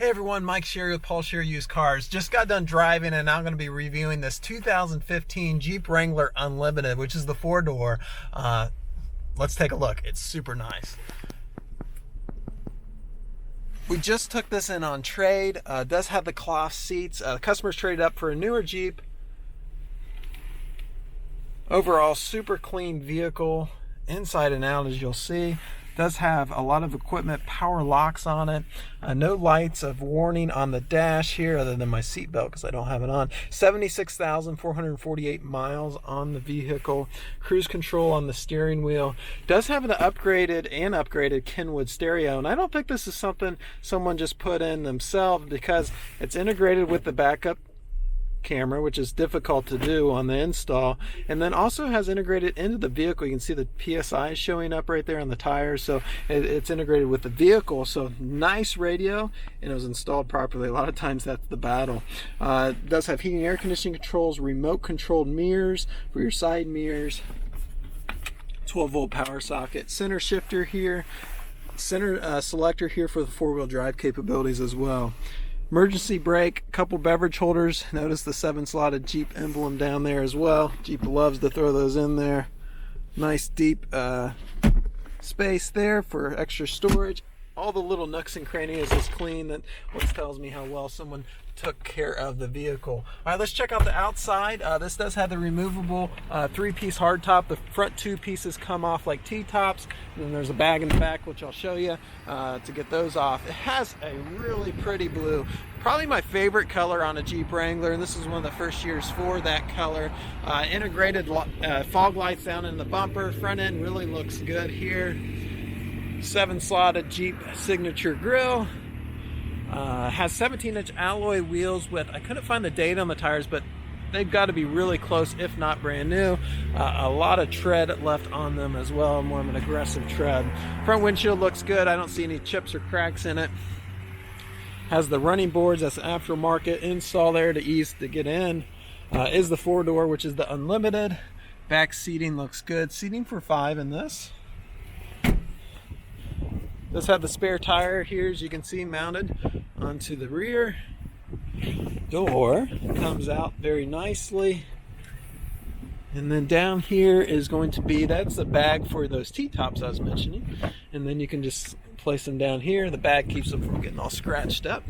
Hey everyone, Mike Sherry with Paul Sherry Used Cars. Just got done driving and now I'm going to be reviewing this 2015 Jeep Wrangler Unlimited, which is the 4-door. Let's take a look. It's super nice. We just took this in on trade. It does have the cloth seats. The customer's traded up for a newer Jeep. Overall, super clean vehicle, inside and out, as you'll see. Does have a lot of equipment, power locks on it. No lights of warning on the dash here other than my seat belt because I don't have it on. 76,448 miles on the vehicle. Cruise control on the steering wheel. Does have an upgraded Kenwood stereo, and I don't think this is something someone just put in themselves because it's integrated with the backup camera, which is difficult to do on the install, and then also has integrated into the vehicle. You can see the PSI showing up right there on the tires, so it's integrated with the vehicle. So nice radio, and it was installed properly. A lot of times that's the battle. It does have heating, air conditioning controls, remote controlled mirrors for your side mirrors, 12-volt power socket, center shifter here, center selector here for the 4-wheel drive capabilities as well. Emergency brake, couple beverage holders. Notice the 7-slotted Jeep emblem down there as well. Jeep loves to throw those in there. Nice deep space there for extra storage. All the little nooks and crannies is clean. That always tells me how well someone took care of the vehicle. All right, let's check out the outside. This does have the removable 3-piece hardtop. The front 2 pieces come off like T-tops, and then there's a bag in the back, which I'll show you to get those off. It has a really pretty blue, probably my favorite color on a Jeep Wrangler, and this is one of the first years for that color. Integrated fog lights down in the bumper. Front end really looks good here. 7-slotted Jeep signature grille. Has 17-inch alloy wheels with, I couldn't find the date on the tires, but they've got to be really close, if not brand new. A lot of tread left on them as well, more of an aggressive tread. Front windshield looks good. I don't see any chips or cracks in it. Has the running boards. That's an aftermarket install there to ease to get in. Is the 4-door, which is the Unlimited. Back seating looks good. Seating for 5 in this. Does have the spare tire here, as you can see, mounted onto the rear. Door comes out very nicely. And then down here is going to be, that's the bag for those T-tops I was mentioning. And then you can just place them down here. The bag keeps them from getting all scratched up.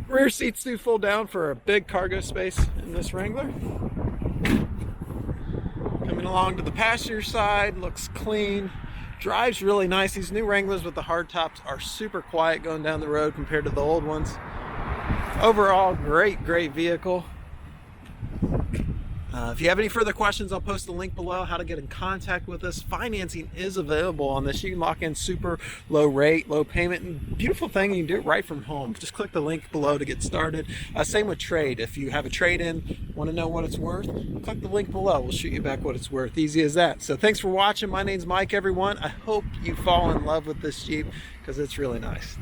Rear seats do fold down for a big cargo space in this Wrangler. Coming along to the passenger side, looks clean. Drives really nice. These new Wranglers with the hard tops are super quiet going down the road compared to the old ones. Overall, great vehicle. If you have any further questions, I'll post the link below how to get in contact with us. Financing is available on this. You can lock in super low rate, low payment, and beautiful thing, you can do it right from home. Just click the link below to get started. Same with trade. If you have a trade-in, want to know what it's worth, click the link below. We'll shoot you back what it's worth. Easy as that. So thanks for watching. My name's Mike, everyone. I hope you fall in love with this Jeep because it's really nice.